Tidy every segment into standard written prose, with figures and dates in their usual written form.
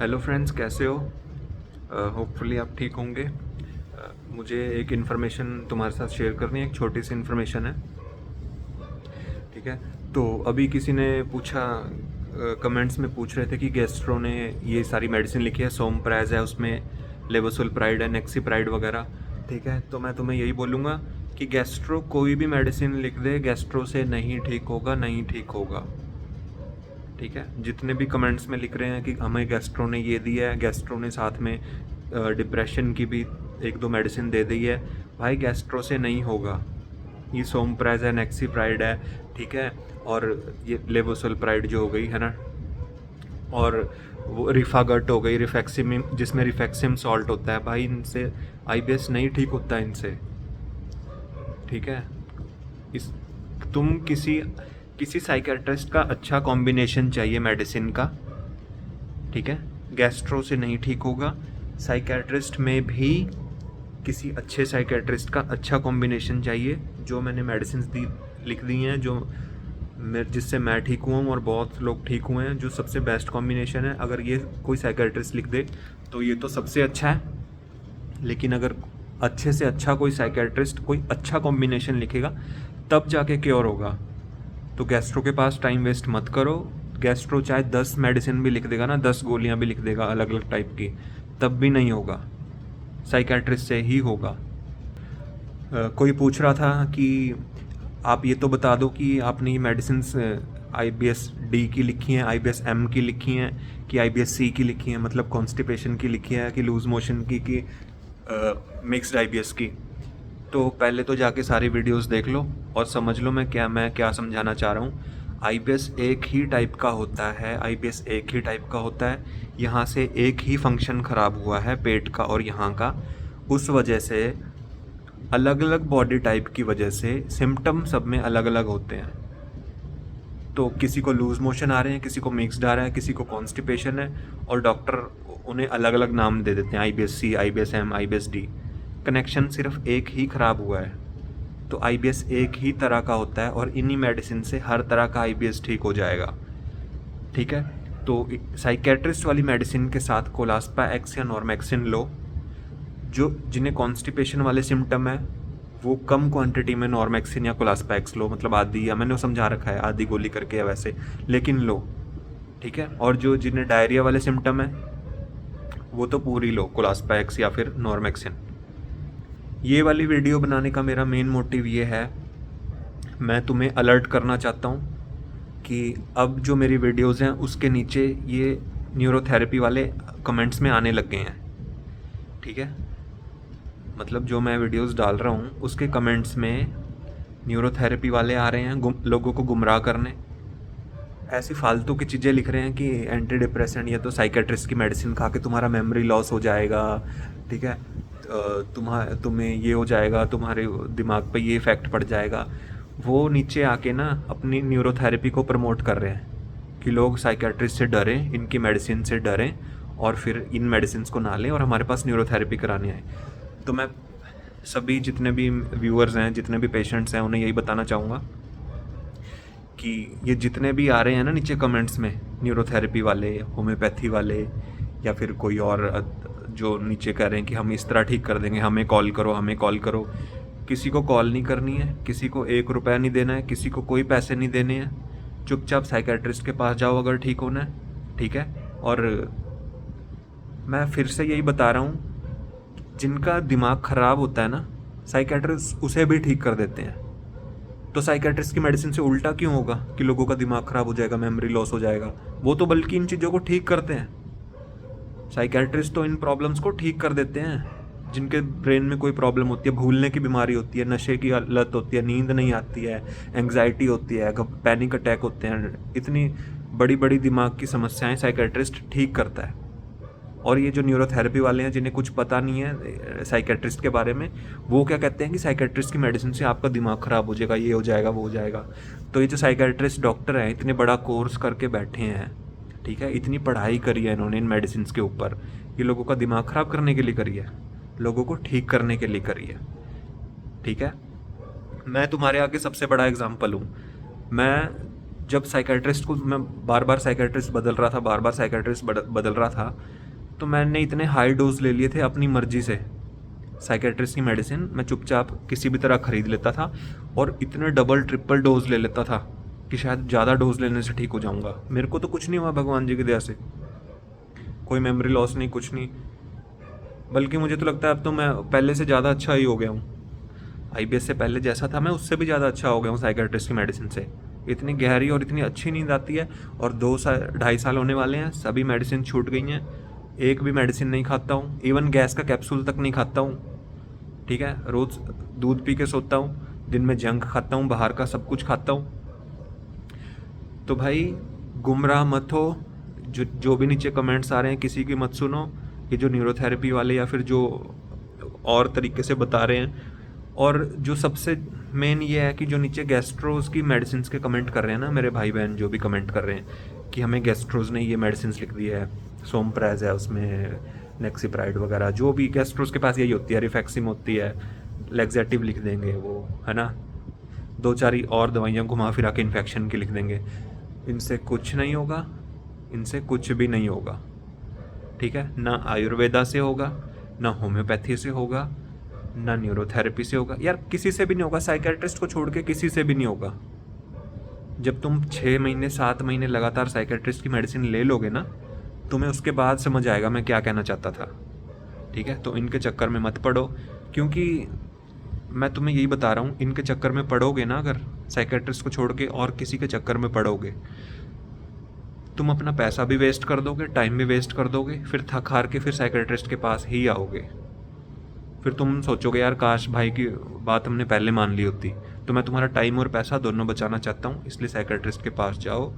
Hello friends, कैसे हो? Hopefully आप ठीक होंगे। मुझे एक इन्फॉर्मेशन तुम्हारे साथ शेयर करनी है। एक छोटी सी इन्फॉर्मेशन है, ठीक है? तो अभी किसी ने पूछा, कमेंट्स में पूछ रहे थे कि गैस्ट्रो ने ये सारी मेडिसिन लिखी है, सोमप्राइज है उसमें, लेवोसुल्प्राइड है, नेक्सीप्राइड वगैरह, ठीक है? तो मैं तुम्हें यही बोलूँगा कि गैस्ट्रो कोई भी मेडिसिन लिख दे, गैस्ट्रो से नहीं ठीक होगा, नहीं ठीक होगा, ठीक है? जितने भी कमेंट्स में लिख रहे हैं कि हमें गैस्ट्रो ने ये दिया है, गैस्ट्रो ने साथ में डिप्रेशन की भी एक दो मेडिसिन दे दी है, भाई गैस्ट्रो से नहीं होगा। ये सोमप्राइज है, नेक्सीप्राइड है, ठीक है? और ये लेवोसुल्प्राइड जो हो गई है ना, और वो रिफागट हो गई, रिफेक्सिम जिसमें रिफेक्सिम सॉल्ट होता है, भाई इनसे आईबीएस नहीं ठीक होता इनसे, ठीक है? इस तुम किसी किसी साइकेट्रिस्ट का अच्छा कॉम्बिनेशन चाहिए मेडिसिन का, ठीक है? गैस्ट्रो से नहीं ठीक होगा। साइकेट्रिस्ट में भी किसी अच्छे साइकेट्रिस्ट का अच्छा कॉम्बिनेशन चाहिए। जो मैंने मेडिसिन दी लिख दी हैं, जो जिससे मैं ठीक हुआ हूँ और बहुत लोग ठीक हुए हैं, जो सबसे बेस्ट कॉम्बिनेशन है, अगर ये कोई साइकेट्रिस्ट लिख दे तो ये तो सबसे अच्छा है। लेकिन अगर अच्छे से अच्छा कोई साइकेट्रिस्ट कोई अच्छा कॉम्बिनेशन लिखेगा तब जाके क्योर होगा। तो गैस्ट्रो के पास टाइम वेस्ट मत करो। गैस्ट्रो चाहे 10 मेडिसिन भी लिख देगा ना, 10 गोलियां भी लिख देगा अलग अलग टाइप की, तब भी नहीं होगा, साइकेट्रिस्ट से ही होगा। कोई पूछ रहा था कि आप ये तो बता दो कि आपने ये मेडिसिन आईबीएस डी की लिखी हैं, आईबीएस एम की लिखी हैं, कि आईबीएस सी की लिखी हैं, मतलब कॉन्स्टिपेशन की लिखी है, कि लूज मोशन की, कि मिक्स्ड आईबीएस की। तो पहले तो जाके सारी वीडियोस देख लो और समझ लो मैं क्या समझाना चाह रहा हूँ। आईबीएस एक ही टाइप का होता है, आईबीएस एक ही टाइप का होता है। यहाँ से एक ही फंक्शन ख़राब हुआ है, पेट का और यहाँ का, उस वजह से अलग अलग बॉडी टाइप की वजह से सिम्टम सब में अलग अलग होते हैं। तो किसी को लूज़ मोशन आ रहे हैं, किसी को मिक्स्ड आ रहा है, किसी को कॉन्स्टिपेशन है, और डॉक्टर उन्हें अलग अलग नाम दे देते हैं, IBS C, IBS M, IBS D. Connection सिर्फ एक ही ख़राब हुआ है। तो आईबीएस एक ही तरह का होता है और इन्हीं मेडिसिन से हर तरह का आईबीएस ठीक हो जाएगा, ठीक है? तो साइकेट्रिस्ट वाली मेडिसिन के साथ कोलास्पा एक्स या नॉर्मेक्सिन लो। जो जिन्हें कॉन्स्टिपेशन वाले सिम्टम है वो कम क्वांटिटी में नॉर्मेक्सिन या कोलास्पा एक्स लो, मतलब आधी, या मैंने वो समझा रखा है, आधी गोली करके या वैसे, लेकिन लो, ठीक है? और जो जिन्हें डायरिया वाले सिम्टम है वो तो पूरी लो, कोलास्पा एक्स या फिर नॉर्मेक्सिन। ये वाली वीडियो बनाने का मेरा मेन मोटिव ये है, मैं तुम्हें अलर्ट करना चाहता हूँ कि अब जो मेरी वीडियोज़ हैं उसके नीचे ये न्यूरोथेरेपी वाले कमेंट्स में आने लग गए हैं, ठीक है? मतलब जो मैं वीडियोज़ डाल रहा हूँ उसके कमेंट्स में न्यूरोथेरेपी वाले आ रहे हैं लोगों को गुमराह करने। ऐसी फालतू की चीज़ें लिख रहे हैं कि एंटी डिप्रेसेंट या तो साइकेट्रिस्ट की मेडिसिन खा के तुम्हारा मेमोरी लॉस हो जाएगा, ठीक है? तुम्हें ये हो जाएगा, तुम्हारे दिमाग पे ये इफ़ेक्ट पड़ जाएगा। वो नीचे आके ना अपनी न्यूरोथेरेपी को प्रमोट कर रहे हैं कि लोग साइकेट्रिस्ट से डरें, इनकी मेडिसिन से डरें और फिर इन मेडिसिन को ना लें और हमारे पास न्यूरोथेरेपी कराने आए। तो मैं सभी जितने भी व्यूअर्स हैं, जितने भी पेशेंट्स हैं, उन्हें यही बताना चाहूँगा कि ये जितने भी आ रहे हैं ना नीचे कमेंट्स में, न्यूरोथेरेपी वाले, होम्योपैथी वाले, या फिर कोई और जो नीचे कह रहे हैं कि हम इस तरह ठीक कर देंगे, हमें कॉल करो, हमें कॉल करो। किसी को कॉल नहीं करनी है, किसी को 1 रुपया नहीं देना है, किसी को कोई पैसे नहीं देने हैं। चुपचाप साइकेट्रिस्ट के पास जाओ अगर ठीक होना है, ठीक है? और मैं फिर से यही बता रहा हूँ, जिनका दिमाग ख़राब होता है ना, साइकेट्रिस्ट उसे भी ठीक कर देते हैं। तो साइकेट्रिस्ट की मेडिसिन से उल्टा क्यों होगा कि लोगों का दिमाग ख़राब हो जाएगा, मेमोरी लॉस हो जाएगा? वो तो बल्कि इन चीज़ों को ठीक करते हैं। साइकेट्रिस्ट तो इन प्रॉब्लम्स को ठीक कर देते हैं। जिनके ब्रेन में कोई प्रॉब्लम होती है, भूलने की बीमारी होती है, नशे की लत होती है, नींद नहीं आती है, एंग्जाइटी होती है, पैनिक अटैक होते हैं, इतनी बड़ी बड़ी दिमाग की समस्याएं साइकेट्रिस्ट ठीक करता है। और ये जो न्यूरोथेरेपी वाले हैं जिन्हें कुछ पता नहीं है साइकेट्रिस्ट के बारे में, वो क्या कहते हैं कि साइकेट्रिस्ट की मेडिसिन से आपका दिमाग ख़राब हो जाएगा, ये हो जाएगा, वो हो जाएगा। तो ये जो साइकेट्रिस्ट डॉक्टर हैं, इतने बड़ा कोर्स करके बैठे हैं, ठीक है? इतनी पढ़ाई करी है इन्होंने इन मेडिसिन के ऊपर, ये लोगों का दिमाग ख़राब करने के लिए करी है, लोगों को ठीक करने के लिए करी है, ठीक है? मैं तुम्हारे आगे सबसे बड़ा एग्जाम्पल हूँ। मैं जब साइकेट्रिस्ट को मैं बार बार साइकेट्रिस्ट बदल रहा था, बार बार साइकेट्रिस्ट बदल रहा था, तो मैंने इतने हाई डोज ले लिए थे अपनी मर्जी से साइकेट्रिस्ट की मेडिसिन। मैं चुपचाप किसी भी तरह ख़रीद लेता था और इतने डबल ट्रिपल डोज ले लेता था कि शायद ज़्यादा डोज लेने से ठीक हो जाऊँगा। मेरे को तो कुछ नहीं हुआ भगवान जी की दया से, कोई मेमोरी लॉस नहीं, कुछ नहीं, बल्कि मुझे तो लगता है अब तो मैं पहले से ज़्यादा अच्छा ही हो गया हूँ। आईबीएस से पहले जैसा था मैं उससे भी ज़्यादा अच्छा हो गया हूँ साइकेट्रिस्ट की मेडिसिन से। इतनी गहरी और इतनी अच्छी नींद आती है, और 2-2.5 साल होने वाले हैं, सभी मेडिसिन छूट गई हैं, एक भी मेडिसिन नहीं खाता हूँ, इवन गैस का कैप्सूल तक नहीं खाता हूँ। ठीक है, रोज़ दूध पी के सोता हूँ, दिन में जंक खाता हूँ, बाहर का सब कुछ खाता हूँ। तो भाई गुमराह मत हो, जो भी नीचे कमेंट्स आ रहे हैं किसी की मत सुनो, ये जो न्यूरोथेरेपी वाले या फिर जो और तरीके से बता रहे हैं। और जो सबसे मेन ये है कि जो नीचे गैस्ट्रोज की मेडिसिन के कमेंट कर रहे हैं ना मेरे भाई बहन, जो भी कमेंट कर रहे हैं कि हमें गैस्ट्रोज ने ये मेडिसिन लिख दी है, सोमप्रेज है उसमें, नेक्सिप्राइड वगैरह, जो भी गैस्ट्रोज के पास यही होती है, रिफैक्सिम होती है, लेग्जेटिव लिख देंगे वो, है ना, 2-4 और दवाइयाँ घुमा फिरा के इन्फेक्शन की लिख देंगे। इनसे कुछ नहीं होगा, इनसे कुछ भी नहीं होगा। ठीक है, ना आयुर्वेदा से होगा, ना होम्योपैथी से होगा, ना न्यूरोथेरेपी से होगा, यार किसी से भी नहीं होगा, साइकेट्रिस्ट को छोड़ के किसी से भी नहीं होगा। जब तुम 6 महीने 7 महीने लगातार साइकेट्रिस्ट की मेडिसिन ले लोगे ना, तुम्हें उसके बाद समझ आएगा मैं क्या कहना चाहता था। ठीक है, तो इनके चक्कर में मत पड़ो, क्योंकि मैं तुम्हें यही बता रहा हूँ, इनके चक्कर में पड़ोगे ना, अगर साइकेट्रिस्ट को छोड़ के और किसी के चक्कर में पड़ोगे, तुम अपना पैसा भी वेस्ट कर दोगे, टाइम भी वेस्ट कर दोगे, फिर थक हार के फिर साइकेट्रिस्ट के पास ही आओगे। फिर तुम सोचोगे यार काश भाई की बात हमने पहले मान ली होती। तो मैं तुम्हारा टाइम और पैसा दोनों बचाना चाहता हूँ, इसलिए साइकेट्रिस्ट के पास जाओ।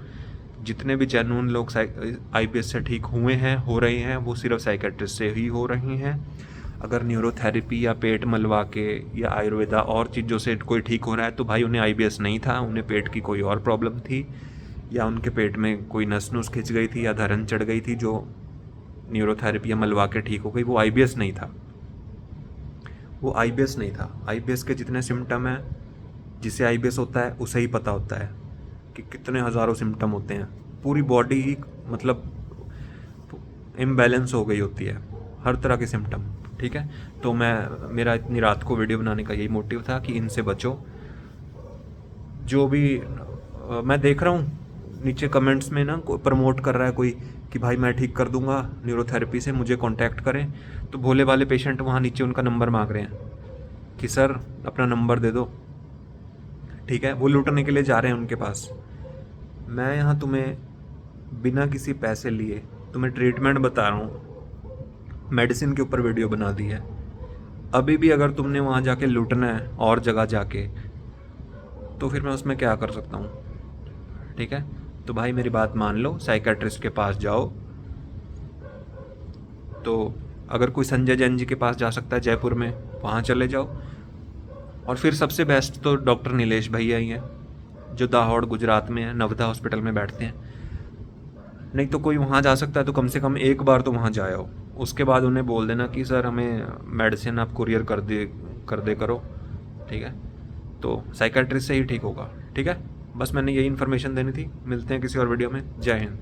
जितने भी जेन्युइन लोग आईबीएस से ठीक हुए हैं, हो रहे हैं, वो सिर्फ साइकेट्रिस्ट से ही हो रही हैं। अगर न्यूरोथेरेपी या पेट मलवा के या आयुर्वेदा और चीज़ों से कोई ठीक हो रहा है तो भाई उन्हें आईबीएस नहीं था, उन्हें पेट की कोई और प्रॉब्लम थी, या उनके पेट में कोई नस नुस खिंच गई थी या धरन चढ़ गई थी जो न्यूरोथेरेपी या मलवा के ठीक हो गई। वो आईबीएस नहीं था, वो आईबीएस नहीं था। आईबीएस के जितने सिम्टम हैं, जिसे आईबीएस होता है उसे ही पता होता है कि कितने हज़ारों सिम्टम होते हैं। पूरी बॉडी ही मतलब इम्बैलेंस हो गई होती है, हर तरह के सिम्टम। ठीक है, तो मेरा इतनी रात को वीडियो बनाने का यही मोटिव था कि इनसे बचो। जो भी मैं देख रहा हूँ नीचे कमेंट्स में ना कोई प्रमोट कर रहा है कोई कि भाई मैं ठीक कर दूंगा न्यूरोथेरेपी से, मुझे कांटेक्ट करें, तो भोले वाले पेशेंट वहाँ नीचे उनका नंबर मांग रहे हैं कि सर अपना नंबर दे दो। ठीक है, वो लूटने के लिए जा रहे हैं उनके पास। मैं यहाँ तुम्हें बिना किसी पैसे लिए तुम्हें ट्रीटमेंट बता रहा हूँ, मेडिसिन के ऊपर वीडियो बना दी है। अभी भी अगर तुमने वहाँ जाके लूटना है और जगह जाके, तो फिर मैं उसमें क्या कर सकता हूँ। ठीक है, तो भाई मेरी बात मान लो, साइकेट्रिस्ट के पास जाओ। तो अगर कोई संजय जैन जी के पास जा सकता है जयपुर में, वहाँ चले जाओ। और फिर सबसे बेस्ट तो डॉक्टर नीलेश भैया ही हैं, जो दाहोद गुजरात में है, नवदा हॉस्पिटल में बैठते हैं। नहीं तो कोई वहाँ जा सकता है तो कम से कम एक बार तो वहाँ जाओ, उसके बाद उन्हें बोल देना कि सर हमें मेडिसिन आप कुरियर कर दे करो। ठीक है, तो साइकेट्रिस्ट से ही ठीक होगा। ठीक है, बस मैंने यही इन्फॉर्मेशन देनी थी। मिलते हैं किसी और वीडियो में। जय हिंद।